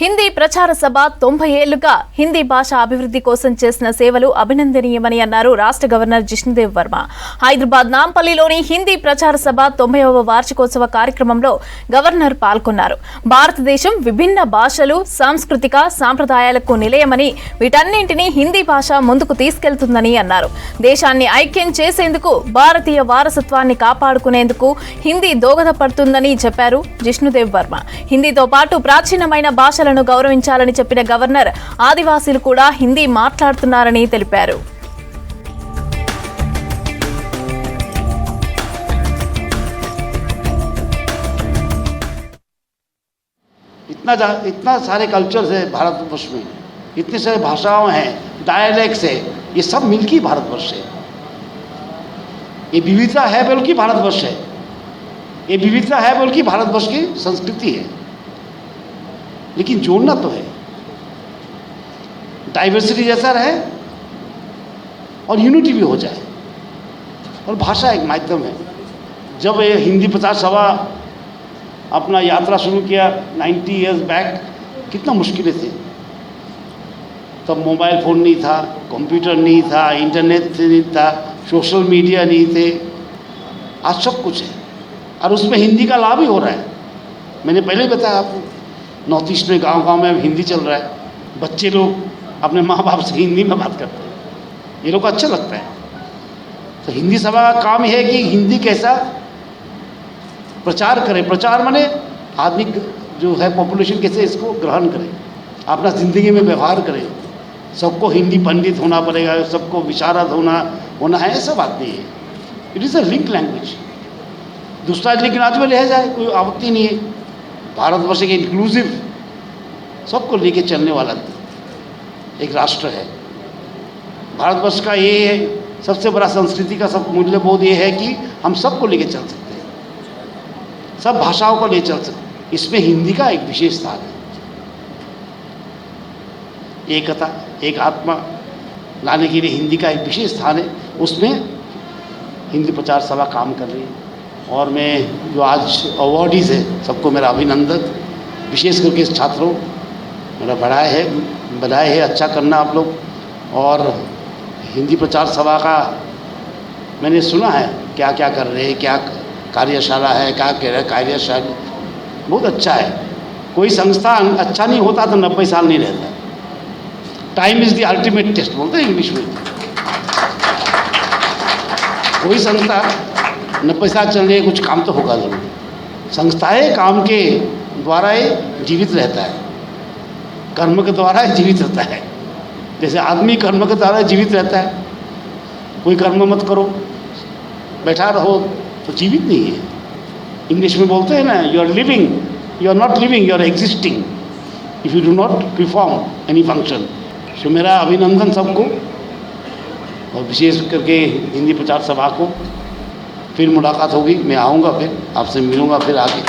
హిందీ ప్రచార సభ 90 ఏళ్లుగా హిందీ భాష అభివృద్ధి కోసం చేసిన సేవలు అభినందనీయమని అన్నారు రాష్ట్ర గవర్నర్ జిష్ణుదేవ్ వర్మ. హైదరాబాద్ నాంపల్లిలోని హిందీ ప్రచార సభ 90వ వార్షికోత్సవ కార్యక్రమంలో గవర్నర్ పాల్గొన్నారు. భారతదేశం విభిన్న భాషలు, సాంస్కృతిక సాంప్రదాయాలకు నిలయమని, వీటన్నింటినీ హిందీ భాష ముందుకు తీసుకెళ్తుందని అన్నారు. దేశాన్ని ఐక్యం చేసేందుకు, భారతీయ వారసత్వాన్ని కాపాడుకునేందుకు హిందీ దోహదపడుతుందని చెప్పారు జిష్ణుదేవ్ వర్మ. హిందీతో పాటు ప్రాచీనమైన భాషలను గౌరవించాలని చెప్పిన గవర్నర్ ఆదివాసీలు కూడా హిందీ మాట్లాడుతున్నారని తెలిపారు. इतना सारे कल्चर्स है भारतवर्ष में, इतने सारे भाषाओं हैं, डायलेक्ट्स है, ये सब मिलके भारतवर्ष है. ये विविधता है बल्कि भारतवर्ष है. ये विविधता है बल्कि भारतवर्ष की संस्कृति है. लेकिन जोड़ना तो है, डाइवर्सिटी जैसा रहे और यूनिटी भी हो जाए. और भाषा एक माध्यम है. जब ये हिंदी प्रचार सभा अपना यात्रा शुरू किया 90 इयर्स बैक, कितना मुश्किलें थी. तब मोबाइल फ़ोन नहीं था, कंप्यूटर नहीं था, इंटरनेट नहीं था, सोशल मीडिया नहीं थे. आज सब कुछ है और उसमें हिंदी का लाभ ही हो रहा है. मैंने पहले ही बताया आपको, नॉर्थ ईस्ट में गांव-गांव में हिंदी चल रहा है. बच्चे लोग अपने माँ बाप से हिंदी में बात करते हैं. ये लोग को अच्छा लगता है. तो हिंदी सभा का काम है कि हिंदी कैसा प्रचार करें. प्रचार माने आदमी जो है पॉपुलेशन कैसे इसको ग्रहण करे, अपना ज़िंदगी में व्यवहार करे. सबको हिंदी पंडित होना पड़ेगा, सबको विशारद होना है, ऐसा बात नहीं है. It is a link language. दूसरा लिंक लैंग्वेज में रह जाए, कोई आपत्ति नहीं है. भारतवर्ष एक इंक्लूसिव, सबको लेके चलने वाला एक राष्ट्र है. भारतवर्ष का ये है सबसे बड़ा संस्कृति का सब मूल्यबोध ये है कि हम सबको लेके चल सकते हैं, सब भाषाओं को ले चल सकते. इसमें हिंदी का एक विशेष स्थान है. एकता, एक आत्मा लाने के लिए हिंदी का एक विशेष स्थान है. उसमें हिंदी प्रचार सभा काम कर रही है. और मैं जो आज अवार्डीज़ है सबको मेरा अभिनंदन, विशेष करके छात्रों मेरा बधाई है. अच्छा करना आप लोग. और हिंदी प्रचार सभा का मैंने सुना है क्या क्या कर रहे हैं, क्या कार्यशाला है, क्या कह रहे कार्यशाला बहुत अच्छा है. कोई संस्था अच्छा नहीं होता तो 90 साल नहीं रहता. Time is the ultimate test बोलते हैं इंग्लिश में. कोई संस्था 90 साल चल रही है, कुछ काम तो होगा जरूर. संस्थाएं काम के द्वारा ही जीवित रहता है, कर्म के द्वारा ही जीवित रहता है. जैसे आदमी कर्म के द्वारा जीवित रहता है. कोई कर्म मत करो, बैठा रहो तो जीवित नहीं है. इंग्लिश में बोलते हैं ना, you are living, you are not living, you are existing if you do not perform any function. So मेरा अभिनंदन सबको, और विशेष करके हिंदी प्रचार सभा को. फिर मुलाकात होगी, मैं आऊँगा, फिर आपसे मिलूँगा फिर आगे.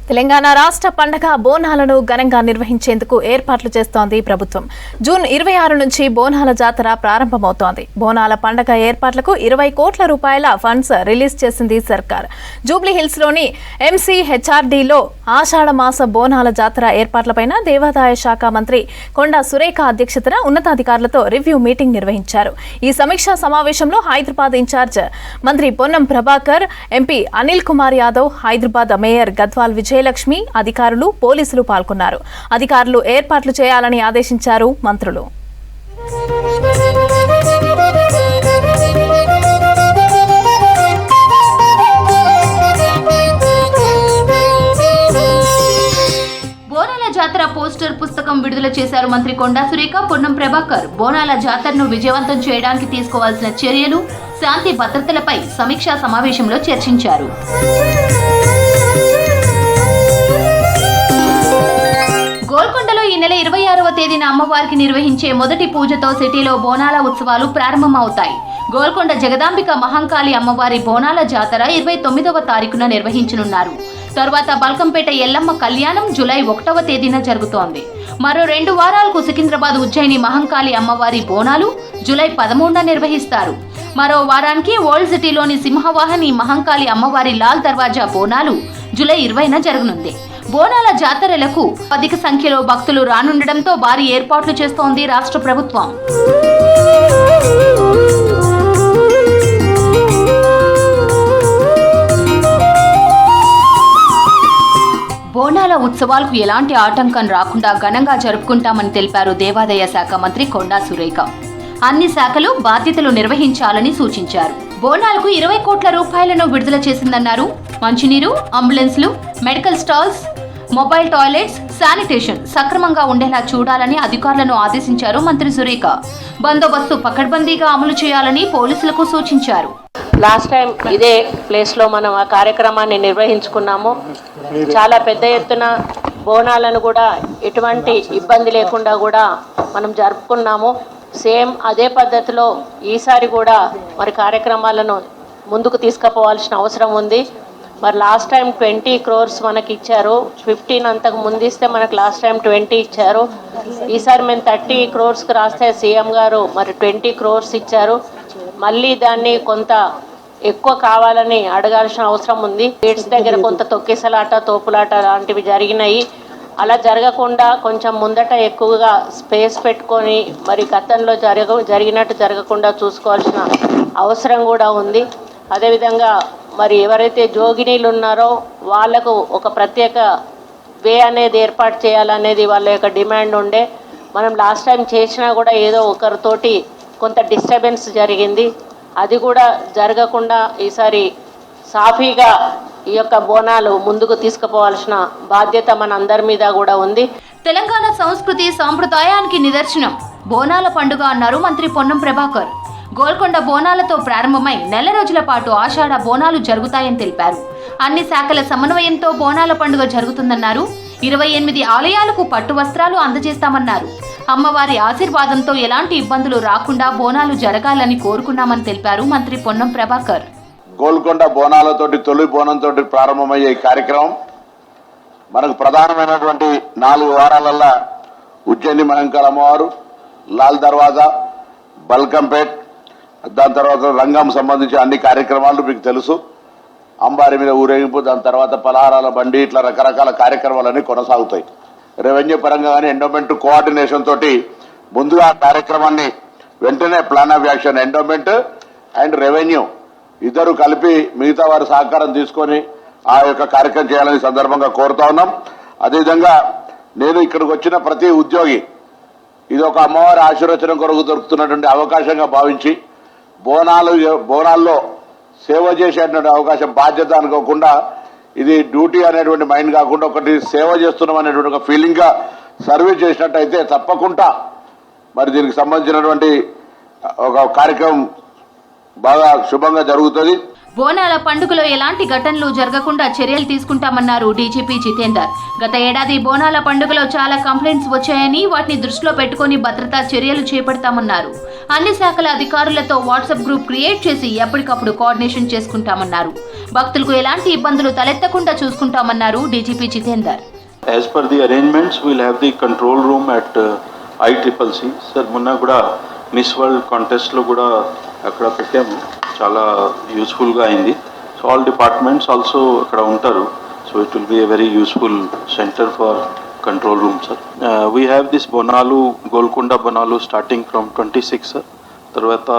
తెలంగాణ రాష్ట్ర పండగ బోనాలను ఘనంగా నిర్వహించేందుకు ఏర్పాట్లు చేస్తోంది ప్రభుత్వం. జూన్ 26 నుంచి బోనాల జాతర ప్రారంభమవుతోంది. బోనాల పండగ ఏర్పాట్లకు 20 కోట్ల రూపాయల ఫండ్స్ రిలీజ్ చేసింది సర్కార్. జూబ్లీహిల్స్లోని MCHRDలో ఆషాఢ మాస బోనాల జాతర ఏర్పాట్లపైన దేవాదాయ శాఖ మంత్రి కొండా సురేఖ అధ్యక్షతన ఉన్నతాధికారులతో రివ్యూ మీటింగ్ నిర్వహించారు. ఈ సమీక్షా సమావేశంలో హైదరాబాద్ ఇన్ఛార్జ్ మంత్రి పొన్నం ప్రభాకర్, ఎంపీ అనిల్ కుమార్ యాదవ్, హైదరాబాద్ మేయర్ గద్వాల్ విజయలక్ష్మి, అధికారులు, పోలీసులు పాల్గొన్నారు. అధికారులు ఏర్పాట్లు చేయాలని ఆదేశించారు మంత్రులు. బోనాల జాతర పోస్టర్ పుస్తకం విడుదల చేశారు మంత్రి కొండా సురేఖ, పొన్నం ప్రభాకర్. బోనాల జాతరను విజయవంతం చేయడానికి తీసుకోవాల్సిన చర్యలు, శాంతి భద్రతలపై సమీక్షా సమావేశంలో చర్చించారు. గోల్కొండలో ఈ నెల 26వ తేదీన అమ్మవారికి నిర్వహించే మొదటి పూజతో సిటీలో బోనాల ఉత్సవాలు ప్రారంభమవుతాయి. గోల్కొండ జగదాంబిక మహంకాళి అమ్మవారి బోనాల జాతర 29వ తారీఖున నిర్వహించనున్నారు. తర్వాత బల్కంపేట ఎల్లమ్మ కళ్యాణం జూలై 1వ తేదీన జరుగుతోంది. మరో 2 వారాలకు సికింద్రాబాద్ ఉజ్జయిని మహంకాళి అమ్మవారి బోనాలు జూలై 13న నిర్వహిస్తారు. మరో వారానికి ఓల్డ్ సిటీలోని సింహవాహిని మహంకాళి అమ్మవారి లాల్ దర్వాజా బోనాలు జూలై 20న జరగనుంది. బోనాల జాతరలకు అధిక సంఖ్యలో భక్తులు రానుండడంతో భారీ ఏర్పాట్లు చేస్తోంది రాష్ట్ర ప్రభుత్వం. బోనాల ఉత్సవాలకు ఎలాంటి ఆటంకం రాకుండా ఘనంగా జరుపుకుంటామని తెలిపారు దేవాదాయ శాఖ మంత్రి కొండా సురేఖ. అన్ని శాఖలు బాధ్యతలు నిర్వహించాలని సూచించారు. బోనాలకు 20 కోట్ల రూపాయలను విడుదల చేసిందన్నారు. మంచినీరు, అంబులెన్స్లు, medical stalls, mobile toilets, sanitation సక్రమంగా ఉండేలా చూడాలని అధికారులను ఆదేశించారు మంత్రి సురేఖ. బందోబస్తు పకడ్బందీగా అమలు చేయాలని పోలీసులకు సూచించారు. లాస్ట్ టైం ఇదే ప్లేస్లో మనం ఆ కార్యక్రమాన్ని నిర్వహించుకున్నాము. చాలా పెద్ద ఎత్తున బోనాలను కూడా ఎటువంటి ఇబ్బంది లేకుండా కూడా మనం జరుపుకున్నాము. సేమ్ అదే పద్ధతిలో ఈసారి కూడా మరి కార్యక్రమాలను ముందుకు తీసుకుపోవాల్సిన అవసరం ఉంది. మరి లాస్ట్ టైం 20 crores మనకి ఇచ్చారు. 15 అంతకు ముందు ఇస్తే మనకు లాస్ట్ టైం 20 ఇచ్చారు. ఈసారి మేము 30 crores రాస్తే సీఎం గారు మరి 20 crores ఇచ్చారు. మళ్ళీ దాన్ని కొంత ఎక్కువ కావాలని అడగాల్సిన అవసరం ఉంది. గేట్స్ దగ్గర కొంత తొక్కేసలాట, తోపులాట లాంటివి జరిగినాయి. అలా జరగకుండా కొంచెం ముందట ఎక్కువగా స్పేస్ పెట్టుకొని మరి గతంలో జరిగినట్టు జరగకుండా చూసుకోవాల్సిన అవసరం కూడా ఉంది. అదేవిధంగా మరి ఎవరైతే జోగినీలు ఉన్నారో వాళ్లకు ఒక ప్రత్యేక వే అనేది ఏర్పాటు చేయాలనేది వాళ్ళ యొక్క డిమాండ్ ఉండే. మనం లాస్ట్ టైం చేసినా కూడా ఏదో ఒకరితోటి కొంత డిస్టర్బెన్స్ జరిగింది. అది కూడా జరగకుండా ఈసారి సాఫీగా ఈ యొక్క బోనాలు ముందుకు తీసుకుపోవాల్సిన బాధ్యత మన అందరి మీద కూడా ఉంది. తెలంగాణ సంస్కృతి సాంప్రదాయానికి నిదర్శనం బోనాల పండుగ అన్నారు మంత్రి పొన్నం ప్రభాకర్. గోల్కొండ బోనాలతో ప్రారంభమై నెల రోజుల పాటు ఆషాఢ బోనాలు జరుగుతాయని తెలిపారు. అన్ని శాఖల సమన్వయంతో బోనాల పండుగ జరుగుతుందన్నారు. 28 ఆలయాలకు పట్టు వస్త్రాలు అందజేస్తామన్నారు. అమ్మవారి ఆశీర్వాదంతో ఎలాంటి ఇబ్బందులు రాకుండా బోనాలు జరగాలని కోరుకున్నామని తెలిపారు మంత్రి పొన్నం ప్రభాకర్. గోల్కొండ బోనాలతోటి తొలి బోనంతో ప్రారంభమయ్యే ఈ కార్యక్రమం మనకు ప్రధానమైనటువంటి 4 వారాలల్లా ఉజ్జయిని మహంకాళ అమ్మవారు, లాల్ దర్వాజా, బల్కంపేట్, దాని తర్వాత రంగం సంబంధించి అన్ని కార్యక్రమాలు మీకు తెలుసు. అంబారి మీద ఊరేగింపు, దాని తర్వాత పలహారాల బండి, ఇట్లా రకరకాల కార్యక్రమాలన్నీ కొనసాగుతాయి. రెవెన్యూ పరంగా కానీ ఎండోమెంట్ కోఆర్డినేషన్ తోటి ముందుగా కార్యక్రమాన్ని వెంటనే plan of action endowment and revenue ఇద్దరు కలిపి మిగతా వారి సహకారం తీసుకొని ఆ యొక్క కార్యక్రమం చేయాలని సందర్భంగా కోరుతా ఉన్నాం. అదేవిధంగా నేను ఇక్కడికి వచ్చిన ప్రతి ఉద్యోగి ఇది ఒక అమ్మవారి ఆశీర్వచనం కొరకు దొరుకుతున్నటువంటి అవకాశంగా భావించి బోనాల్లో సేవ చేసేటువంటి అవకాశం, బాధ్యత అనుకోకుండా ఇది డ్యూటీ అనేటువంటి మైండ్ కాకుండా ఒకటి సేవ చేస్తున్నాం అనేటువంటి ఒక ఫీలింగ్ గా సర్వీస్ చేసినట్టయితే తప్పకుండా మరి దీనికి సంబంధించినటువంటి ఒక కార్యక్రమం బాగా శుభంగా జరుగుతుంది. బోనాల పండుగలో ఎలాంటి ఘటనలు జరగకుండా చర్యలు తీసుకుంటామన్నారు డీజీపీ జితేందర్. గత ఏడాది బోనాల పండుగలో చాలా కంప్లైంట్స్ వచ్చాయని వాటిని దృష్టిలో పెట్టుకుని భద్రతా చర్యలు చేపడతామన్నారు. అన్ని శాఖల అధికారులతో వాట్సాప్ గ్రూప్ క్రియేట్ చేసి ఎప్పటికప్పుడు కోఆర్డినేషన్ చేసుకుంటామన్నారు. భక్తులకు ఎలాంటి ఇబ్బందులు తలెత్తకుండా చూసుకుంటామన్నారు DGP Jitender. As per the arrangements, we'll have the control room at ICCC. Sir, మొన్న కూడా మిస్ వరల్డ్ కాంటెస్ట్ లో కూడా అక్కడ పెట్టాము, చాలా యూస్ఫుల్ గా అయింది. సో ఆల్ డిపార్ట్మెంట్స్ ఆల్సో అక్కడ ఉంటారు. So it will be a very useful centre for control room sir. We have this Bonalu, Golconda Bonalu starting from 26 sir. తర్వాత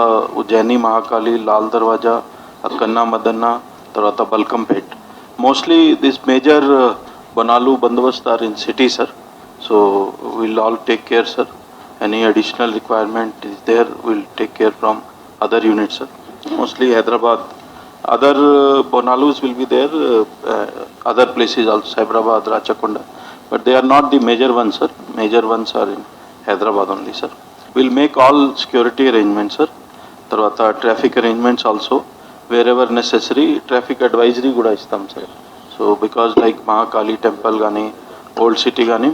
ఉజ్జయిని మహాకాళి, లాల్ దర్వాజా, అక్కన్న మదన్న, తర్వాత Balkampet. Mostly this major Bonalu బందోబస్త్ are in city sir. So will all take care sir. Any additional requirement is there, we'll take care from other units, sir. Mostly Hyderabad. Other Bonalus will be there, other places also, Hyderabad, Rachakonda. But they are not the major ones, sir. Major ones are in Hyderabad only, sir. We'll make all security arrangements, sir. Tarvata traffic arrangements also. Wherever necessary, traffic advisory kuda istam, sir. So because like Mahakali temple gani, Old City gani,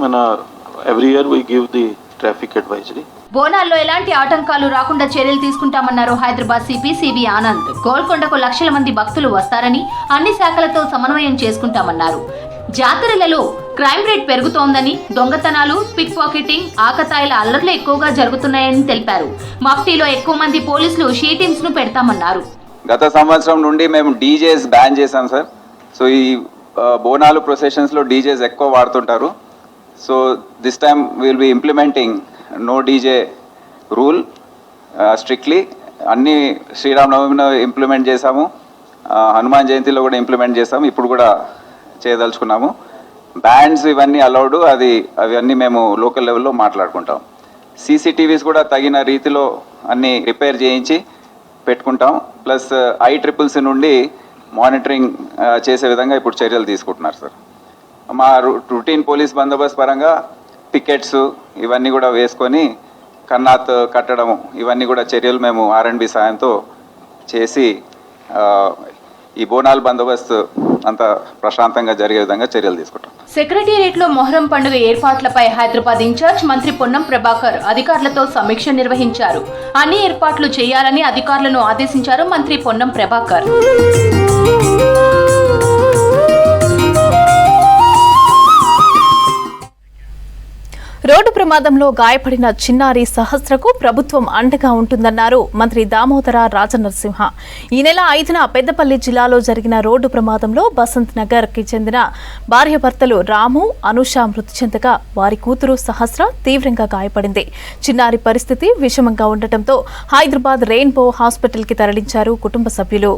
every year we give the traffic advisory. బోనాల్లో ఎలాంటి ఆటంకాలు రాకుండా చర్యలు తీసుకుంటామన్నారు Hyderabad CP CB Anand. గోల్కొండకు లక్షల మంది భక్తులు వస్తారని అన్ని శాఖలతో సమన్వయం చేసుకుంటామన్నారు. జాతరలలో క్రైమ్ రేట్ పెరుగుతోందని, దొంగతనాలు, పిక్ పాకెటింగ్, ఆకతాయిల అల్లర్లు ఎక్కువగా జరుగుతున్నాయని తెలిపారు. మఫ్టీలో ఎక్కువ మంది పోలీసులు షీ టీమ్స్ ను పెడతామన్నారు. గత సంవత్సరం నుండి మేము డీజేస్ బ్యాన్ చేశాం సార్. సో ఈ బోనాలు ప్రొసెషన్స్లో డీజేస్ ఎక్కువ వాడుతుంటారు. So this time will be implementing no DJ rule strictly. అన్ని శ్రీరామనవమిలో ఇంప్లిమెంట్ చేశాము, హనుమాన్ జయంతిలో కూడా ఇంప్లిమెంట్ చేసాము, ఇప్పుడు కూడా చేయదలుచుకున్నాము. బ్యాండ్స్ ఇవన్నీ అలౌడ్, అవన్నీ మేము లోకల్ లెవెల్లో మాట్లాడుకుంటాం. సీసీటీవీస్ కూడా తగిన రీతిలో అన్ని రిపేర్ చేయించి పెట్టుకుంటాం. ప్లస్ ICCC నుండి మానిటరింగ్ చేసే విధంగా ఇప్పుడు చర్యలు తీసుకుంటున్నారు సార్. మా రొటీన్ పోలీస్ బందోబస్తు పరంగా పికెట్స్ ఇవన్నీ కూడా వేసుకొని కన్నాత్ కట్టడం ఇవన్నీ కూడా చర్యలు మేము R&B సాయంతో చేసి ఈ బోనాల బందోబస్తు అంత ప్రశాంతంగా జరిగే విధంగా చర్యలు తీసుకుంటాం. సెక్రటేరియట్లో మొహరం పండుగ ఏర్పాట్లపై హైదరాబాద్ ఇన్ఛార్జ్ మంత్రి పొన్నం ప్రభాకర్ అధికారులతో సమీక్ష నిర్వహించారు. అన్ని ఏర్పాట్లు చేయాలని అధికారులను ఆదేశించారు మంత్రి పొన్నం ప్రభాకర్. రోడ్డు ప్రమాదంలో గాయపడిన చిన్నారి సహస్రకు ప్రభుత్వం అండగా ఉంటుందన్నారు మంత్రి దామోదర రాజనరసింహ. ఈ నెల 5న పెద్దపల్లి జిల్లాలో జరిగిన రోడ్డు ప్రమాదంలో బసంత్ నగర్ కి చెందిన భార్యాభర్తలు రాము, అనుష మృతి చెందగా వారి కూతురు సహస్ర తీవ్రంగా గాయపడింది. చిన్నారి పరిస్థితి విషమంగా ఉండటంతో హైదరాబాద్ రెయిన్బో హాస్పిటల్ కి తరలించారు కుటుంబ సభ్యులు.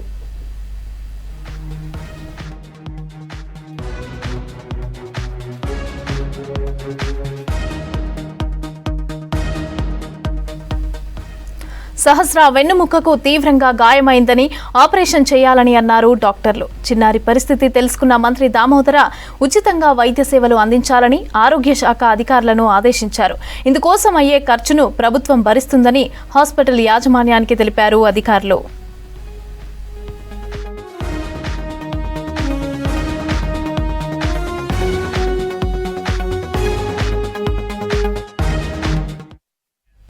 సహస్ర వెన్నుముక్కకు తీవ్రంగా గాయమైందని ఆపరేషన్ చేయాలని అన్నారు డాక్టర్లు. చిన్నారి పరిస్థితి తెలుసుకున్న మంత్రి దామోదర ఉచితంగా వైద్య సేవలు అందించాలని ఆరోగ్య శాఖ అధికారులను ఆదేశించారు. ఇందుకోసం అయ్యే ఖర్చును ప్రభుత్వం భరిస్తుందని హాస్పిటల్ యాజమాన్యానికి తెలిపారు అధికారులు.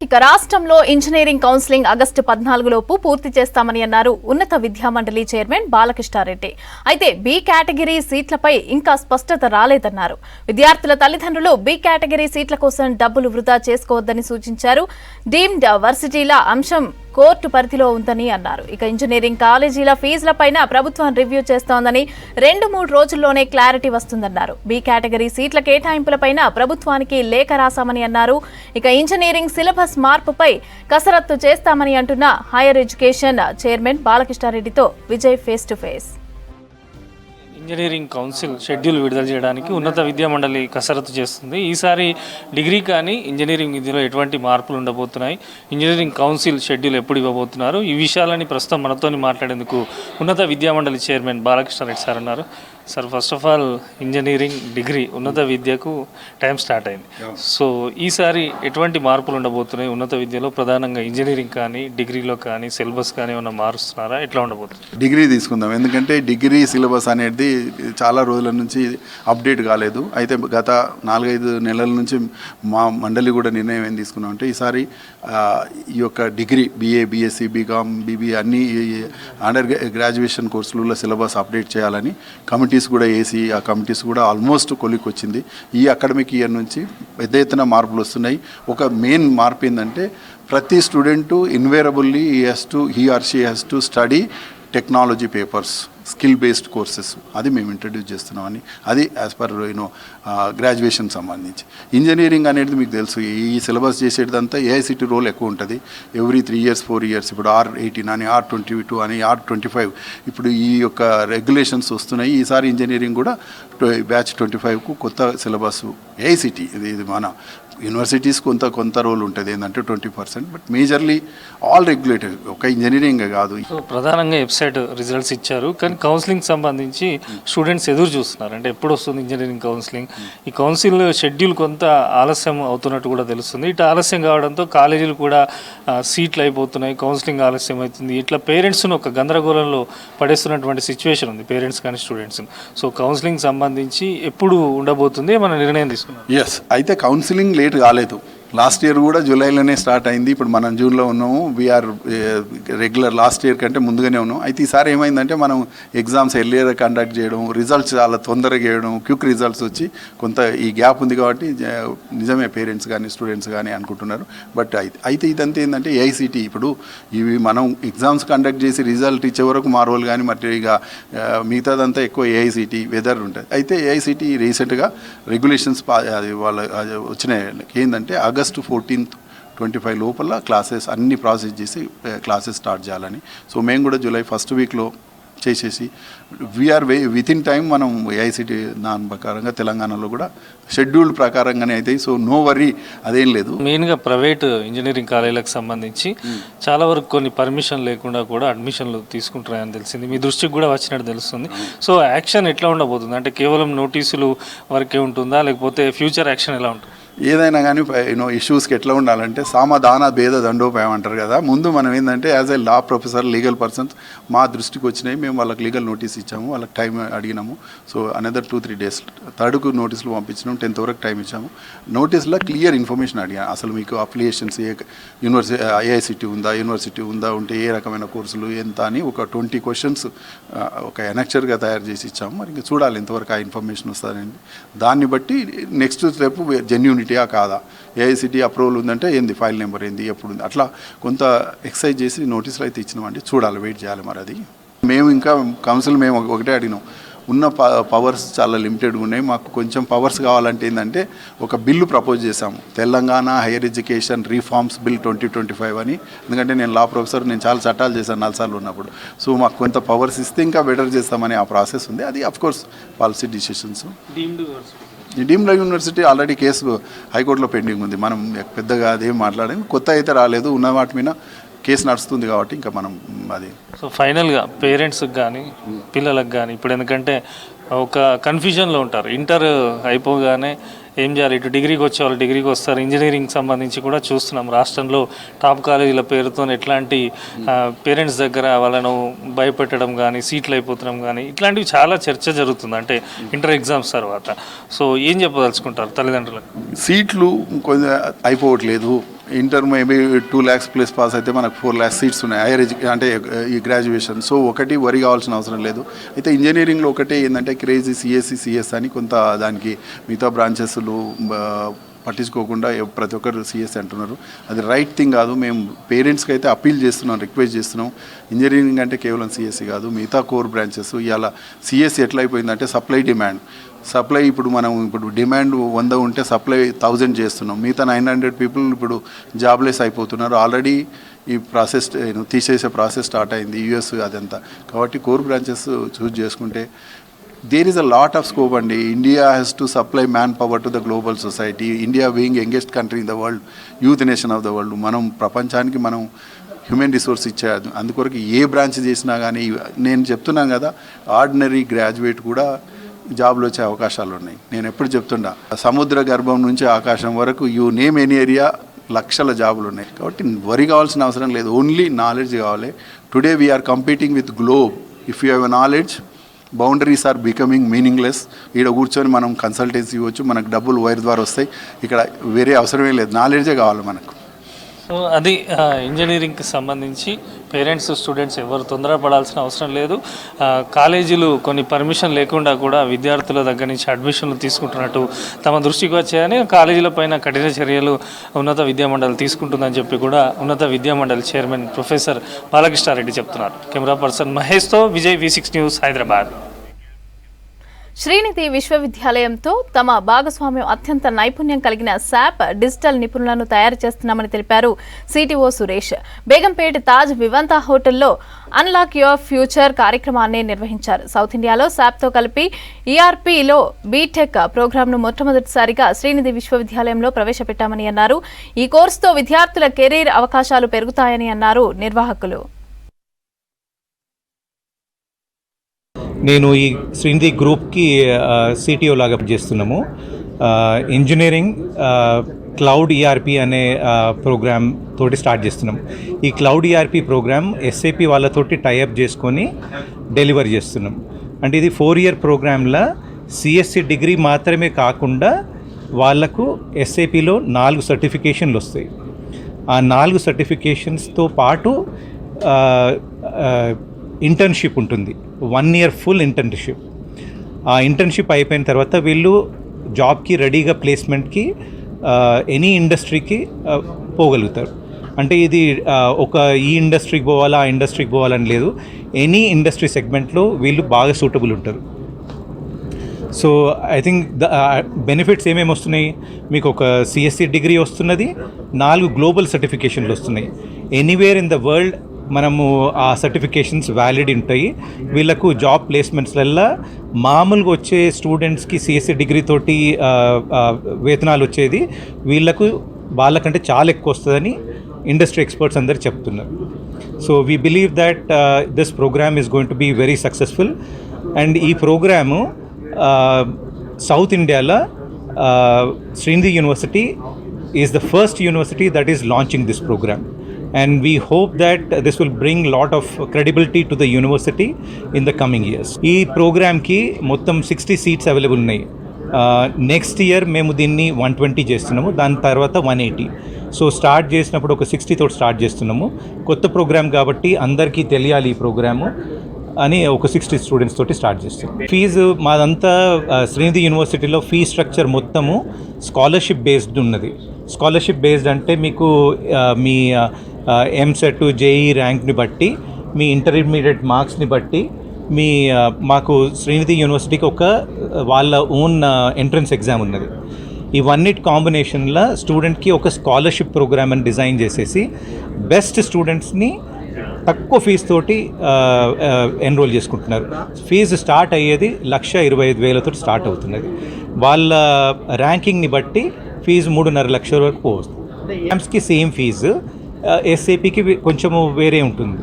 ఇక రాష్ట్రంలో ఇంజనీరింగ్ కౌన్సిలింగ్ ఆగస్టు 14లోపు పూర్తి చేస్తామని అన్నారు ఉన్నత విద్యామండలి చైర్మన్ బాలకృష్ణారెడ్డి. అయితే బి కేటగిరీ సీట్లపై ఇంకా స్పష్టత రాలేదన్నారు. విద్యార్థుల తల్లిదండ్రులు బి కేటగిరీ సీట్ల కోసం డబ్బులు వృధా చేసుకోవద్దని సూచించారు. డీమ్డ్ వర్సిటీల అంశం కోర్టు పరిధిలో ఉందని అన్నారు. ఇక ఇంజనీరింగ్ కాలేజీల ఫీజులపైన ప్రభుత్వం రివ్యూ చేస్తోందని 2-3 రోజుల్లోనే క్లారిటీ వస్తుందన్నారు. బి కేటగిరీ సీట్ల కేటాయింపులపైన ప్రభుత్వానికి లేఖ రాశామని అన్నారు. ఇక ఇంజనీరింగ్ సిలబస్ మార్పుపై కసరత్తు చేస్తామని అంటున్న హైయర్ ఎడ్యుకేషన్ చైర్మన్ బాలకృష్ణారెడ్డితో Vijay face to face. Engineering council schedule విడుదల చేయడానికి ఉన్నత విద్యామండలి కసరత్తు చేస్తుంది. ఈసారి డిగ్రీ కానీ ఇంజనీరింగ్ విద్యలో ఎటువంటి మార్పులు ఉండబోతున్నాయి, ఇంజనీరింగ్ కౌన్సిల్ షెడ్యూల్ ఎప్పుడు ఇవ్వబోతున్నారు, ఈ విషయాలని ప్రస్తుతం మనతో మాట్లాడేందుకు ఉన్నత విద్యామండలి చైర్మన్ బాలకృష్ణారెడ్డి సార్ ఉన్నారు. Sir, first of all engineering degree ఉన్నత విద్యకు టైం స్టార్ట్ అయింది. సో ఈసారి ఎటువంటి మార్పులు ఉండబోతున్నాయి ఉన్నత విద్యలో, ప్రధానంగా ఇంజనీరింగ్ కానీ డిగ్రీలో కానీ సిలబస్ కానీ ఏమైనా మారుస్తున్నారా, ఎట్లా ఉండబోతుంది? డిగ్రీ తీసుకుందాం, ఎందుకంటే డిగ్రీ సిలబస్ అనేది చాలా రోజుల నుంచి అప్డేట్ కాలేదు. అయితే గత 4-5 నెలల నుంచి మా మండలి కూడా నిర్ణయం ఏం తీసుకున్నాం అంటే ఈసారి ఈ యొక్క degree BA, BSc, BCom, BBA అన్ని అండర్ గ్రాడ్యుయేషన్ కోర్సులలో సిలబస్ అప్డేట్ చేయాలని కమిటీస్ కూడా వేసి ఆ కమిటీస్ కూడా ఆల్మోస్ట్ కొలిక్ వచ్చింది. ఈ అకాడమిక్ ఇయర్ నుంచి పెద్ద ఎత్తున మార్పులు వస్తున్నాయి. ఒక మెయిన్ మార్పు ఏంటంటే ప్రతి student invariably he or she has to study technology papers, skill based courses. అది మేము ఇంట్రడ్యూస్ చేస్తున్నామని, అది యాజ్ పర్ గ్రాడ్యుయేషన్ సంబంధించి. ఇంజనీరింగ్ అనేది మీకు తెలుసు, ఈ సిలబస్ చేసేదంతా AICT రోల్ ఎక్కువ ఉంటుంది. ఎవ్రీ 3 years 4 years ఇప్పుడు R18 అని, R22 అని, R25 ఇప్పుడు ఈ యొక్క రెగ్యులేషన్స్ వస్తున్నాయి. ఈసారి ఇంజనీరింగ్ కూడా బ్యాచ్ 25కు కొత్త సిలబస్ AICT, ఇది మన యూనివర్సిటీస్ కొంత రోల్ ఉంటుంది, ఏంటంటే 20%. బట్ మేజర్లీ ఆల్ రెగ్యులేటెడ్, ఒక ఇంజనీరింగ్ కాదు. ప్రధానంగా వెబ్సైట్ రిజల్ట్స్ ఇచ్చారు, కానీ కౌన్సిలింగ్ సంబంధించి స్టూడెంట్స్ ఎదురు చూస్తున్నారు. అంటే ఎప్పుడు వస్తుంది ఇంజనీరింగ్ కౌన్సిలింగ్? ఈ కౌన్సిల్ షెడ్యూల్ కొంత ఆలస్యం అవుతున్నట్టు కూడా తెలుస్తుంది. ఇటు ఆలస్యం కావడంతో కాలేజీలు కూడా సీట్లు అయిపోతున్నాయి, కౌన్సిలింగ్ ఆలస్యం అవుతుంది. ఇట్లా పేరెంట్స్ను ఒక గందరగోళంలో పడేస్తున్నటువంటి సిచ్యువేషన్ ఉంది, పేరెంట్స్ కానీ స్టూడెంట్స్. సో కౌన్సిలింగ్ సంబంధించి ఎప్పుడు ఉండబోతుంది, మన నిర్ణయం తీసుకున్నాం? ఎస్, అయితే కౌన్సిలింగ్ లేట్ కాలేదు. లాస్ట్ ఇయర్ కూడా జూలైలోనే స్టార్ట్ అయింది. ఇప్పుడు మనం జూన్లో ఉన్నాము. వీఆర్ రెగ్యులర్ లాస్ట్ ఇయర్ కంటే ముందుగానే ఉన్నాం. అయితే ఈసారి ఏమైందంటే మనం ఎగ్జామ్స్ ఎర్లియర్ కండక్ట్ చేయడం, రిజల్ట్స్ చాలా తొందరగా చేయడం, క్విక్ రిజల్ట్స్ వచ్చి కొంత ఈ గ్యాప్ ఉంది కాబట్టి నిజమే పేరెంట్స్ కానీ స్టూడెంట్స్ కానీ అనుకుంటున్నారు. బట్ అయితే ఇదంతా ఏంటంటే ఏఐసిటీ ఇప్పుడు ఇవి మనం ఎగ్జామ్స్ కండక్ట్ చేసి రిజల్ట్ ఇచ్చే వరకు మార్వల్ కానీ మరి ఇక మిగతాదంతా ఎక్కువ ఏఐసిటీ వెదర్ ఉంటుంది. అయితే ఏఐసిటీ రీసెంట్గా రెగ్యులేషన్స్ అది వాళ్ళ వచ్చినాయి. ఏంటంటే August 14th 25 లోపల క్లాసెస్ అన్ని ప్రాసెస్ చేసి క్లాసెస్ స్టార్ట్ చేయాలని. సో మేము కూడా జూలై ఫస్ట్ వీక్లో చేసేసి వీఆర్ విత్ ఇన్ టైం మనం ఏఐసిటీ దాని ప్రకారంగా తెలంగాణలో కూడా షెడ్యూల్డ్ ప్రకారంగానే అవుతాయి. సో నో వరీ అదేం లేదు. మెయిన్గా ప్రైవేట్ ఇంజనీరింగ్ కాలేజీలకు సంబంధించి చాలా వరకు కొన్ని పర్మిషన్ లేకుండా కూడా అడ్మిషన్లు తీసుకుంటున్నాయని తెలిసింది. మీ దృష్టికి కూడా వచ్చినట్టు తెలుస్తుంది. సో యాక్షన్ ఎట్లా ఉండబోతుంది? అంటే కేవలం నోటీసులు వరకే ఉంటుందా, లేకపోతే ఫ్యూచర్ యాక్షన్ ఎలా ఉంటుంది? ఏదైనా కానీ ఇష్యూస్కి ఎట్లా ఉండాలంటే సామధాన భేద దండోపాయం అంటారు కదా. ముందు మనం ఏంటంటే as a law professor legal persons మా దృష్టికి వచ్చినాయి, మేము వాళ్ళకి లీగల్ నోటీస్ ఇచ్చాము, వాళ్ళకి టైం అడిగినాము. సో అనదర్ 2-3 days 3rd నోటీసులు పంపించినాం, 10th వరకు టైం ఇచ్చాము. నోటీస్లో క్లియర్ ఇన్ఫర్మేషన్ అడిగాను. అసలు మీకు అప్లికేషన్స్ యూనివర్సిటీ ఏఐసిటీ ఉందా, యూనివర్సిటీ ఉందా, ఉంటే ఏ రకమైన కోర్సులు ఎంత అని ఒక 20 questions ఒక ఎనెక్చర్గా తయారు చేసి ఇచ్చాము. మరి ఇంకా చూడాలి ఎంతవరకు ఆ ఇన్ఫర్మేషన్ వస్తుందండి. దాన్ని బట్టి నెక్స్ట్ స్టెప్ జెన్యూనిటీయా కాదా, ఏఐసిటీ అప్రూవల్ ఉందంటే ఏంది, ఫైల్ నెంబర్ ఏంది, ఎప్పుడు ఉంది, అట్లా కొంత ఎక్సైజ్ చేసి నోటీసులు అయితే ఇచ్చినామండి. చూడాలి, వెయిట్ చేయాలి. మరి అది మేము ఇంకా కౌన్సిల్ మేము ఒకటే అడిగినాం. ఉన్న పవర్స్ చాలా లిమిటెడ్గా ఉన్నాయి, మాకు కొంచెం పవర్స్ కావాలంటే ఏంటంటే ఒక బిల్లు ప్రపోజ్ చేశాము, Telangana higher education reforms bill 2025 అని. ఎందుకంటే నేను లా ప్రొఫెసర్, నేను చాలా చట్టాలు చేశాను 4 సార్లు ఉన్నప్పుడు. సో మాకు కొంత పవర్స్ ఇస్తే ఇంకా బెటర్ చేస్తామని ఆ ప్రాసెస్ ఉంది. అది of course policy decisions. Deemed university already case హైకోర్టులో పెండింగ్ ఉంది. మనం పెద్దగా అదేం మాట్లాడాము, కొత్త అయితే రాలేదు. ఉన్న వాటి మీద కేసు నడుస్తుంది కాబట్టి ఇంకా మనం అది. సో ఫైనల్గా పేరెంట్స్కి కానీ పిల్లలకు కానీ ఇప్పుడు ఎందుకంటే ఒక కన్ఫ్యూజన్లో ఉంటారు. ఇంటర్ అయిపోగానే ఏం చేయాలి, ఇటు డిగ్రీకి వచ్చే వాళ్ళు డిగ్రీకి వస్తారు. ఇంజనీరింగ్ సంబంధించి కూడా చూస్తున్నాం రాష్ట్రంలో టాప్ కాలేజీల పేరుతో ఎట్లాంటి పేరెంట్స్ దగ్గర వాళ్ళను భయపెట్టడం కానీ, సీట్లు అయిపోతున్నాం కానీ, ఇట్లాంటివి చాలా చర్చ జరుగుతుంది అంటే ఇంటర్ ఎగ్జామ్స్ తర్వాత. సో ఏం చెప్పదలుచుకుంటారు తల్లిదండ్రులకు? సీట్లు కొంచెం అయిపోవట్లేదు. Inter maybe 2 lakhs plus pass అయితే మనకు 4 lakhs సీట్స్ ఉన్నాయి హైయర్ అంటే ఈ గ్రాడ్యుయేషన్. సో ఒకటి వరి కావాల్సిన అవసరం లేదు. అయితే ఇంజనీరింగ్లో ఒకటే ఏంటంటే క్రేజీ సిఎస్సి సిఎస్ అని కొంత దానికి మిగతా బ్రాంచెస్లు పట్టించుకోకుండా ప్రతి ఒక్కరు సిఎస్సి అంటున్నారు. అది రైట్ థింగ్ కాదు. మేము పేరెంట్స్కి అయితే అప్పీల్ చేస్తున్నాం, రిక్వెస్ట్ చేస్తున్నాం. ఇంజనీరింగ్ అంటే కేవలం సిఎస్సి కాదు, మిగతా కోర్ బ్రాంచెస్. ఇవాళ సిఎస్సి ఎట్లా అయిపోయిందంటే సప్లై డిమాండ్. సప్లై ఇప్పుడు డిమాండ్ 100 ఉంటే సప్లై 1000 చేస్తున్నాం. మిగతా 900 people ఇప్పుడు జాబ్లెస్ అయిపోతున్నారు. ఆల్రెడీ ఈ ప్రాసెస్ తీసేసే ప్రాసెస్ స్టార్ట్ అయింది యూఎస్ అదంతా. కాబట్టి కోర్ బ్రాంచెస్ చూస్ చేసుకుంటే there is a lot of scope అండి. India has to supply manpower to the global society. India being youngest country in the world, youth nation of the world. మనం ప్రపంచానికి మనం human resource ఇచ్చేది. అందుకొరకు ఏ branch చేసినా కానీ నేను చెప్తున్నాను కదా, ఆర్డినరీ గ్రాడ్యుయేట్ కూడా జాబ్లు వచ్చే అవకాశాలు ఉన్నాయి. నేను ఎప్పుడు చెప్తుండా, సముద్ర గర్భం నుంచి ఆకాశం వరకు యూ నేమ్ ఎనీ ఏరియా లక్షల జాబులు ఉన్నాయి. కాబట్టి వరి కావాల్సిన అవసరం లేదు, ఓన్లీ నాలెడ్జ్ కావాలి. Today we're competing with globe. If you have a knowledge, boundaries are becoming meaningless. ఇక్కడ కూర్చొని మనం కన్సల్టెన్సీ ఇవ్వచ్చు, మనకు డబ్బులు వైర్ ద్వారా వస్తాయి. ఇక్కడ వేరే అవసరమే లేదు, నాలెడ్జే కావాలి మనకు. సో అది ఇంజనీరింగ్కి సంబంధించి పేరెంట్స్ స్టూడెంట్స్ ఎవరు తొందరపడాల్సిన అవసరం లేదు. కాలేజీలు కొన్ని పర్మిషన్ లేకుండా కూడా విద్యార్థుల దగ్గర నుంచి అడ్మిషన్లు తీసుకుంటున్నట్టు తమ దృష్టికి వచ్చాయని, కాలేజీల పైన కఠిన చర్యలు ఉన్నత విద్యామండలి తీసుకుంటుందని చెప్పి కూడా ఉన్నత విద్యామండలి చైర్మన్ ప్రొఫెసర్ బాలకృష్ణారెడ్డి చెప్తున్నారు. కెమెరా పర్సన్ మహేష్తో విజయ్, V6 న్యూస్, హైదరాబాద్. శ్రీనిధి విశ్వవిద్యాలయంతో తమ భాగస్వామ్యం అత్యంత నైపుణ్యం కలిగిన శాప్ డిజిటల్ నిపుణులను తయారు చేస్తున్నామని తెలిపారు సిటిఓ సురేష్. బేగంపేట తాజ్ వివంతా హోటల్లో అన్లాక్ యువర్ ఫ్యూచర్ కార్యక్రమాన్ని నిర్వహించారు. సౌత్ ఇండియాలో శాప్తో కలిపి ఈఆర్పీలో బీటెక్ ప్రోగ్రాంను మొట్టమొదటిసారిగా శ్రీనిధి విశ్వవిద్యాలయంలో ప్రవేశపెట్టామని అన్నారు. ఈ కోర్సుతో విద్యార్థుల కెరీర్ అవకాశాలు పెరుగుతాయని అన్నారు నిర్వాహకులు. నేను ఈ శ్రీనిధి గ్రూప్కి సిటిఓ లాగా చేస్తున్నాము. ఇంజనీరింగ్ క్లౌడ్ ఈఆర్పి అనే ప్రోగ్రామ్ తోటి స్టార్ట్ చేస్తున్నాం. ఈ క్లౌడ్ ఈఆర్పి ప్రోగ్రామ్ ఎస్ఏపి వాళ్ళతోటి టైఅప్ చేసుకొని డెలివర్ చేస్తున్నాం. అంటే ఇది 4-year ప్రోగ్రాంలో సిఎస్సి డిగ్రీ మాత్రమే కాకుండా వాళ్లకు ఎస్ఏపిలో 4 సర్టిఫికేషన్లు వస్తాయి. ఆ 4 సర్టిఫికేషన్స్తో పాటు ఇంటర్న్షిప్ ఉంటుంది, 1 year ఫుల్ ఇంటర్న్షిప్. ఆ ఇంటర్న్షిప్ అయిపోయిన తర్వాత వీళ్ళు జాబ్కి రెడీగా ప్లేస్మెంట్కి ఎనీ ఇండస్ట్రీకి పోగలుగుతారు. అంటే ఇది ఒక ఈ ఇండస్ట్రీకి పోవాలా ఆ ఇండస్ట్రీకి పోవాలని లేదు, ఎనీ ఇండస్ట్రీ సెగ్మెంట్లో వీళ్ళు బాగా సూటబుల్ ఉంటారు. సో ఐ థింక్ బెనిఫిట్స్ ఏమేమి వస్తున్నాయి, మీకు ఒక సిఎస్సి డిగ్రీ వస్తున్నది, 4 గ్లోబల్ సర్టిఫికేషన్లు వస్తున్నాయి. ఎనీవేర్ ఇన్ ద వరల్డ్ మనము ఆ సర్టిఫికేషన్స్ వ్యాలిడ్ ఉంటాయి. వీళ్ళకు జాబ్ ప్లేస్మెంట్స్లల్లో మామూలుగా వచ్చే స్టూడెంట్స్కి సిఎస్సి డిగ్రీ తోటి వేతనాలు వచ్చేది వీళ్ళకు వాళ్ళకంటే చాలా ఎక్కువ వస్తుందని ఇండస్ట్రీ ఎక్స్పర్ట్స్ అందరు చెప్తున్నారు. So we believe that this programme is going to be very successful. And ఈ ప్రోగ్రాము సౌత్ ఇండియాలో Srinidhi university is the first university that is launching this programme. And we hope that this will bring lot of credibility to the university in the coming years. ఈ ప్రోగ్రామ్కి మొత్తం 60 seats available ఉన్నాయి. Next year మేము దీన్ని 120 చేస్తున్నాము, దాని తర్వాత 180. So start చేసినప్పుడు ఒక 60 తోటి స్టార్ట్ చేస్తున్నాము. కొత్త ప్రోగ్రామ్ కాబట్టి అందరికీ తెలియాలి ఈ ప్రోగ్రాము అని ఒక 60 స్టూడెంట్స్ తోటి స్టార్ట్ చేస్తాం. ఫీజు మాదంతా శ్రీనిధి యూనివర్సిటీలో ఫీ స్ట్రక్చర్ మొత్తము స్కాలర్షిప్ బేస్డ్ ఉన్నది. స్కాలర్షిప్ బేస్డ్ అంటే మీకు మీ ఎంసెట్ జేఈ ర్యాంక్ని బట్టి, మీ ఇంటర్మీడియట్ మార్క్స్ని బట్టి మీ మాకు శ్రీనిధి యూనివర్సిటీకి ఒక వాళ్ళ ఓన్ ఎంట్రన్స్ ఎగ్జామ్ ఉన్నది. ఇవన్నిటి కాంబినేషన్లో స్టూడెంట్కి ఒక స్కాలర్షిప్ ప్రోగ్రామ్ అని డిజైన్ చేసేసి బెస్ట్ స్టూడెంట్స్ని తక్కువ ఫీజు తోటి ఎన్రోల్ చేసుకుంటున్నారు. ఫీజు స్టార్ట్ అయ్యేది 1,25,000 స్టార్ట్ అవుతున్నది. వాళ్ళ ర్యాంకింగ్ని బట్టి ఫీజు 3.5 లక్షల వరకు పోతుంది. ఎగ్జామ్స్కి సేమ్ ఫీజు, ఎస్ఏపికి కొంచెము వేరే ఉంటుంది.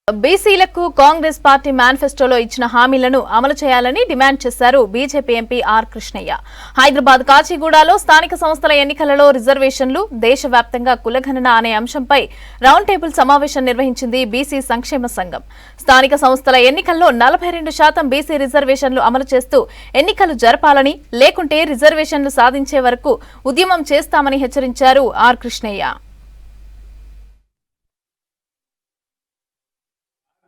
బీసీలకు కాంగ్రెస్ పార్టీ మేనిఫెస్టోలో ఇచ్చిన హామీలను అమలు చేయాలని డిమాండ్ చేశారు బీజేపీ ఎంపీ ఆర్ కృష్ణయ్య. హైదరాబాద్ కాచిగూడలో స్థానిక సంస్థల ఎన్నికలలో రిజర్వేషన్లు, దేశవ్యాప్తంగా కులగణన అనే అంశంపై రౌండ్ టేబుల్ సమావేశం నిర్వహించింది బీసీ సంక్షేమ సంఘం. స్థానిక సంస్థల ఎన్నికల్లో 42% బీసీ రిజర్వేషన్లు అమలు చేస్తూ ఎన్నికలు జరపాలని, లేకుంటే రిజర్వేషన్లు సాధించే వరకు ఉద్యమం చేస్తామని హెచ్చరించారు ఆర్ కృష్ణయ్య.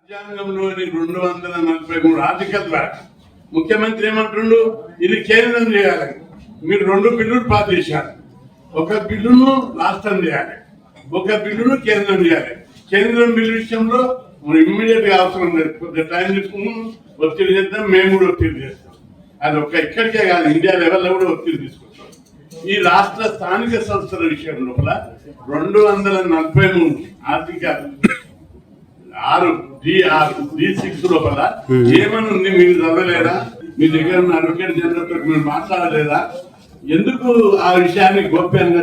రాజ్యాంగంలోని 243 ఆర్టికల్ ద్వారా ముఖ్యమంత్రి ఏమంటుండు, ఇది కేంద్రం చేయాలని. మీరు 2 బిల్లులు పాస్ చేశారు. ఒక బిల్లును రాష్ట్రం చేయాలి, ఒక బిల్లును కేంద్రం చేయాలి. కేంద్రం బిల్లు విషయంలో ఇమ్మీడియట్ గా అవసరం లేదు, కొద్దిగా టైం తీసుకుని ఒత్తిడి చేద్దాం, మేము కూడా ఒత్తిడి చేస్తాం. అది ఒక ఇక్కడికే కాదు, ఇండియా లెవెల్లో కూడా ఒత్తిడి తీసుకుంటాం. ఈ రాష్ట్ర స్థానిక సంస్థల విషయం లోపల 243 ఆర్టికల్ 6D6 లోపల ఏమని ఉంది మీరు చదవలేదా? మీ దగ్గర ఉన్న అడ్వకేట్ జనరల్ తో మీరు మాట్లాడలేదా? ఎందుకు ఆ విషయాన్ని గోప్యంగా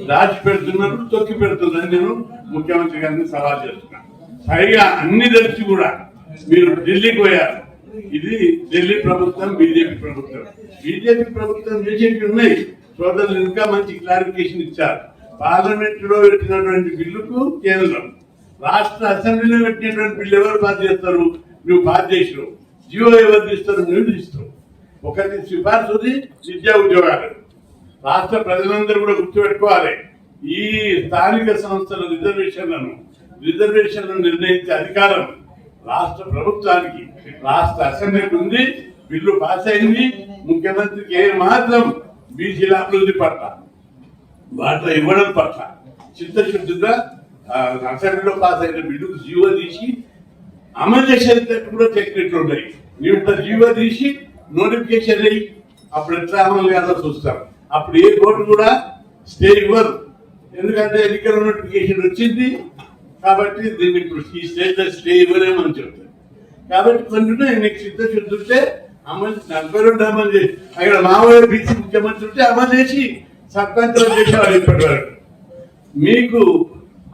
దాచి పెడుతున్నారు, తొక్కి పెడుతుందని నేను ముఖ్యమంత్రి గారిని సవాల్ చేస్తున్నాను. పైగా అన్ని తెలిసి కూడా మీరు ఢిల్లీకి పోయారు. ఇది ఢిల్లీ ప్రభుత్వం, బీజేపీ ప్రభుత్వం. బీజేపీ ప్రభుత్వం చేసేవి ఉన్నాయి. సోదరులు ఇంకా మంచి క్లారిఫికేషన్ ఇచ్చారు. పార్లమెంట్ లో పెట్టినటువంటి బిల్లుకు కేంద్రం, రాష్ట్ర అసెంబ్లీలో పెట్టినటువంటి బిల్లు ఎవరు పాస్ చేస్తారు? నువ్వు పాస్ చేసినావు. జియో ఎవరు తీస్తారు? నువ్వు తీస్తావు. ఒకటి సిఫార్సుది విద్యా ఉద్యోగాలు. రాష్ట్ర ప్రజలందరూ కూడా గుర్తుపెట్టుకోవాలి, ఈ స్థానిక సంస్థల రిజర్వేషన్లను నిర్ణయించే అధికారం రాష్ట్ర ప్రభుత్వానికి, రాష్ట్ర అసెంబ్లీకి ఉంది. బిల్లు పాస్ అయింది. ముఖ్యమంత్రికి ఏ మాత్రం బీసీల అభివృద్ధి పట్ల, వాటిలో ఇవ్వడం పట్ల చిత్తశుద్ధిగా అసెంబ్లీలో పాస్ అయిన బిల్లు జీవో తీసి అమలు చేసేటట్టు కూడా టెక్నిక్లు ఉన్నాయి. నీవు జీవో తీసి నోటిఫికేషన్ అయ్యి అప్పుడు ఎట్లా అమలు కాదో చూస్తారు. అప్పుడు ఏ కోర్టు కూడా స్టే ఇవ్వరు, ఎందుకంటే ఎన్నికల నోటిఫికేషన్ వచ్చింది కాబట్టి దీన్ని ఇప్పుడు ఈ స్టేజ్ స్టే ఇవ్వలేమని చెప్తారు. కాబట్టి కొన్ని నీకు చిత్తశుద్ధి ఉంటే అమలు 42 అమలు చేసి, అక్కడ మామూలు బీసీ ముఖ్యమంత్రి ఉంటే అమలు చేసి సర్పంచులు చేసేవారు. ఇప్పటి వరకు మీకు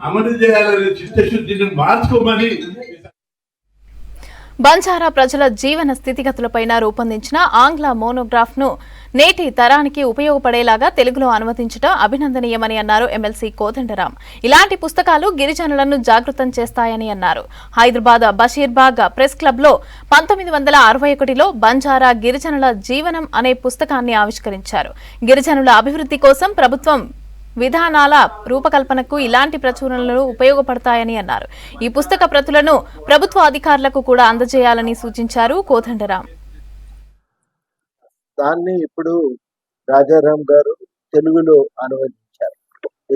అమలు చేయాలనే చిత్తశుద్ధిని మార్చుకోమని బంజారా ప్రజల జీవన స్థితిగతులపైన రూపొందించిన ఆంగ్ల మోనోగ్రాఫ్ ను నేటి తరానికి ఉపయోగపడేలాగా తెలుగులో అనువదించడం అభినందనీయమని అన్నారు ఎమ్మెల్సీ కోదండరాం. ఇలాంటి పుస్తకాలు గిరిజనులను జాగృతం చేస్తాయని అన్నారు. హైదరాబాద్ బషీర్బాగ్ ప్రెస్ క్లబ్లో 1961లో బంజారా గిరిజనుల జీవనం అనే పుస్తకాన్ని ఆవిష్కరించారు. గిరిజనుల అభివృద్ధి కోసం ప్రభుత్వం విధానాల రూపకల్పనకు ఇలాంటి ప్రచురణలు ఉపయోగపడతాయని అన్నారు. ఈ పుస్తక ప్రతులను ప్రభుత్వ అధికారులకు కూడా అందజేయాలని సూచించారు కోదండరాం. దాన్ని ఇప్పుడు రాజారాం గారు తెలుగులో అనువదించారు.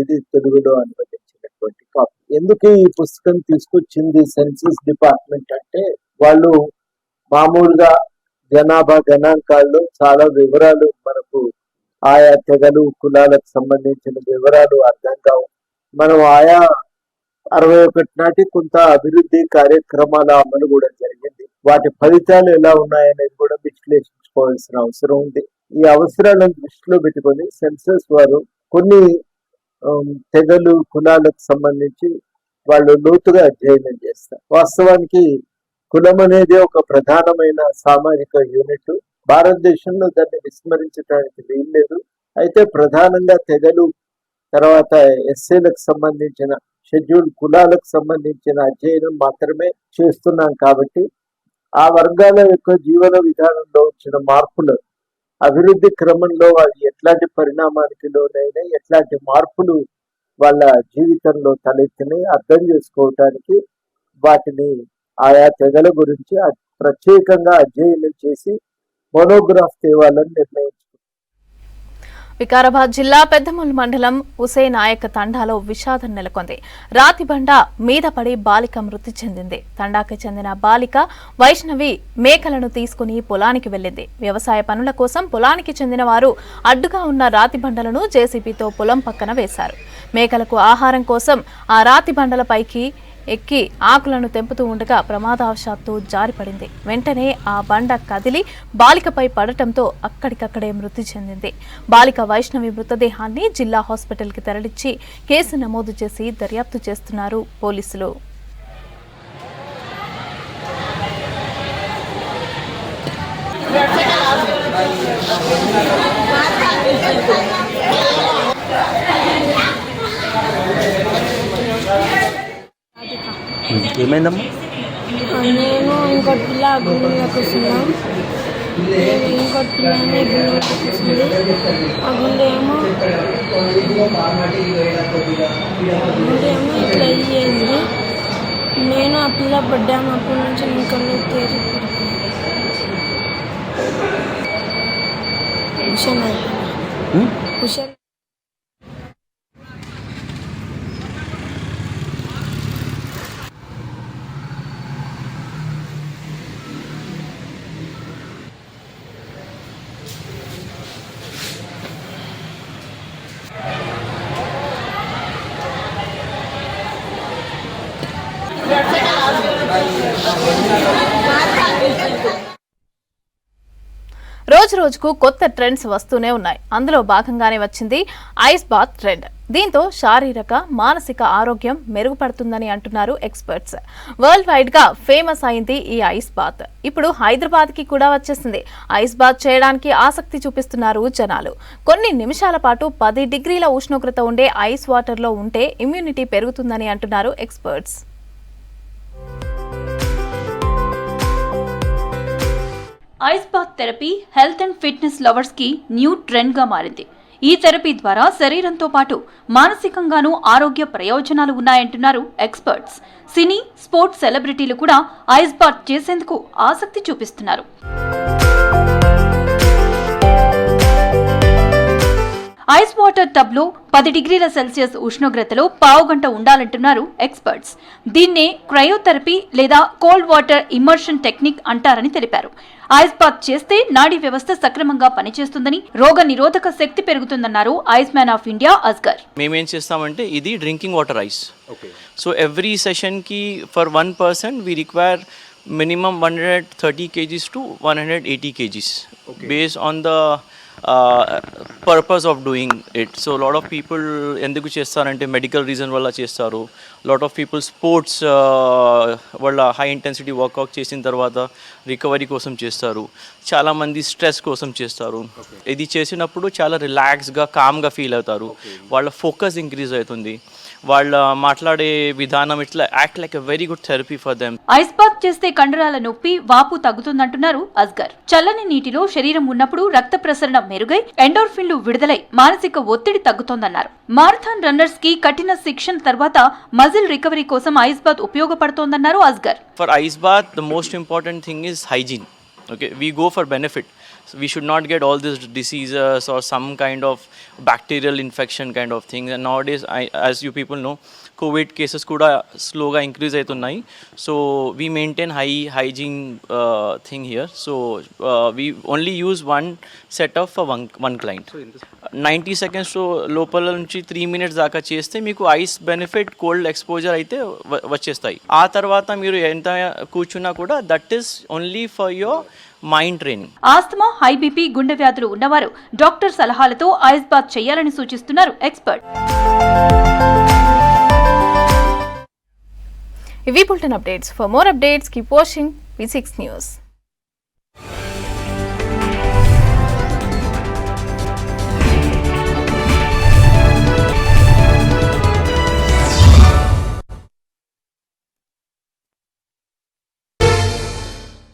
ఇది తెలుగులో అనువదించినటువంటి కాపీ. ఎందుకు ఈ పుస్తకం తీసుకొచ్చింది సెన్సస్ డిపార్ట్మెంట్ అంటే, వాళ్ళు మామూలుగా జనాభా గణాంకాల్లో చాలా వివరాలు మనకు ఆయా తెగలు కులాలకు సంబంధించిన వివరాలు అర్థం కావు. మనం ఆయా 61 నాటి కొంత అభివృద్ధి కార్యక్రమాల అమలు కూడా జరిగింది. వాటి ఫలితాలు ఎలా ఉన్నాయనేది కూడా విశ్లేషించుకోవాల్సిన అవసరం ఉంది. ఈ అవసరాలను దృష్టిలో పెట్టుకొని సెన్సస్ వారు కొన్ని తెగలు కులాలకు సంబంధించి వాళ్ళు లోతుగా అధ్యయనం చేస్తారు. వాస్తవానికి కులం అనేది ఒక ప్రధానమైన సామాజిక యూనిట్. భారతదేశంలో దాన్ని విస్మరించడానికి వీల్లేదు. అయితే ప్రధానంగా తెగలు, తర్వాత ఎస్సీలకు సంబంధించిన షెడ్యూల్ కులాలకు సంబంధించిన అధ్యయనం మాత్రమే చేస్తున్నాం. కాబట్టి ఆ వర్గాల యొక్క జీవన విధానంలో వచ్చిన మార్పులు, అభివృద్ధి క్రమంలో అవి ఎట్లాంటి పరిణామానికి లోనైనా, ఎట్లాంటి మార్పులు వాళ్ళ జీవితంలో తలెత్తినాయి అర్థం చేసుకోవటానికి వాటిని ఆయా తెగల గురించి ప్రత్యేకంగా అధ్యయనం చేసి మోనోగ్రాఫ్ తేవాలని నిర్ణయించుకున్నారు. వికారాబాద్ జిల్లా పెద్దమూల్ మండలం ఉసేనాయక్ తండాలో విషాదం నెలకొంది. రాతిబండ మీద పడి బాలిక మృతి చెందింది. తండాకి చెందిన బాలిక వైష్ణవి మేకలను తీసుకుని పొలానికి వెళ్లింది. వ్యవసాయ పనుల కోసం పొలానికి చెందిన వారు అడ్డుగా ఉన్న రాతిబండలను జేసీబీతో పొలం పక్కన వేశారు. మేకలకు ఆహారం కోసం ఆ రాతిబండలపైకి ఎక్కి ఆకులను తెంపుతూ ఉండగా ప్రమాదవశాత్తు జారిపడింది. వెంటనే ఆ బండ కదిలి బాలికపై పడటంతో అక్కడికక్కడే మృతి చెందింది. బాలిక వైష్ణవి మృతదేహాన్ని జిల్లా హాస్పిటల్కి తరలించి కేసు నమోదు చేసి దర్యాప్తు చేస్తున్నారు పోలీసులు. ఏమైందమ్మా? నేను ఇంకోటి పిల్ల గుండెలోకి వస్తున్నాం. ఇంకోటి పిల్లని గుండెలోకి వస్తుంది. ఆ గుండె ఏమో ఇట్లా అయ్యేది. నేను ఆ పిల్ల పడ్డాము. అప్పటి నుంచి నేను కళ్ళు తేరి హుషన్ రోజు రోజుకు కొత్త ట్రెండ్స్ వస్తూనే ఉన్నాయి. అందులో భాగంగానే వచ్చింది ఐస్ బాత్ ట్రెండ్. దీంతో శారీరక మానసిక ఆరోగ్యం మెరుగుపడుతుందని అంటున్నారు ఎక్స్పర్ట్స్. వరల్డ్ వైడ్ గా ఫేమస్ అయింది ఈ ఐస్ బాత్. ఇప్పుడు హైదరాబాద్ కి కూడా వచ్చేసింది. ఐస్ బాత్ చేయడానికి ఆసక్తి చూపిస్తున్నారు జనాలు. కొన్ని నిమిషాల పాటు 10 డిగ్రీల ఉష్ణోగ్రత ఉండే ఐస్ వాటర్ లో ఉంటే ఇమ్యూనిటీ పెరుగుతుందని అంటున్నారు experts. Ice bath therapy health and fitness lovers కి న్యూ ట్రెండ్ గా మారింది. ఈ థెరపీ ద్వారా శరీరంతో పాటు మానసికంగానూ ఆరోగ్య ప్రయోజనాలు ఉన్నాయంటున్నారు ఎక్స్పర్ట్స్. సినీ, స్పోర్ట్స్ సెలబ్రిటీలు కూడా ఐస్ బాత్ చేసేందుకు ఆసక్తి చూపిస్తున్నారు. ఐస్ వాటర్ టబ్ లో 10 డిగ్రీల సెల్సియస్ ఉష్ణోగ్రతలో పావుగంట ఉండాలంటున్నారు ఎక్స్పర్ట్స్. దీన్నే క్రయోథెరపీ లేదా కోల్డ్ వాటర్ ఇమ్మర్షన్ టెక్నిక్ అంటారని తెలిపారు. ఐస్ బాత్ చేస్తే నాడీ వ్యవస్థ సక్రమంగా పనిచేస్తుందని, రోగ నిరోధక శక్తి పెరుగుతుందన్నారు ice man of India Asghar. మేమేం చేస్తామంటే ఇది drinking water ice. So every session కి for 1 person we require minimum 130 kgs to 180 kgs based on the purpose of doing it. So a lot of people ఎందుకు చేస్తారంటే మెడికల్ రీజన్ వల్ల చేస్తారు. Lot of people sports వాళ్ళ high intensity work out చేసిన తర్వాత recovery కోసం చేస్తారు. చాలామంది స్ట్రెస్ కోసం చేస్తారు. ఇది చేసినప్పుడు చాలా రిలాక్స్గా కామ్గా ఫీల్ అవుతారు. వాళ్ళ ఫోకస్ ఇంక్రీజ్ అవుతుంది. వాళ్ళ మాట్లాడే విధానం ఇట్లా act like a very good therapy for them. Ice bath చేస్తే కండరాల నొప్పి, వాపు తగ్గుతుందంటున్నారు అస్గర్. చల్లని నీటిలో శరీరం ఉన్నప్పుడు రక్త ప్రసరణ మెరుగై ఎండోర్ఫిన్లు విడుదలై మానసిక ఒత్తిడి తగ్గుతోందన్నారు. మారథాన్ రన్నర్స్ కి కఠిన శిక్షణ తర్వాత మజిల్ రికవరీ కోసం ఐస్ బాత్ ఉపయోగపడుతోందన్నారు Asghar. For ice bath the most important thing is hygiene. Okay, we go for benefit. So we should not get all these diseases or some kind of bacterial infection kind of things. And nowadays, as you people know, COVID cases kuda slowly increase aitunnai. So we maintain high hygiene thing here. So we only use one setup for one client. 90 seconds to లోపల నుంచి 3 minutes దాకా చేస్తే మీకు ice benefit, cold exposure అయితే వచ్చేస్తాయి. ఆ తర్వాత మీరు ఎంత కూర్చున్నా కూడా that is only for your mind training. Asthma, high BP, గుండె వ్యాధులు ఉన్నవారు డాక్టర్ సలహాలతో ఐస్ బాత్ చేయాలని సూచిస్తున్నారు ఎక్స్పర్ట్. ఇవి bulletin updates. For more updates keep watching V6 News.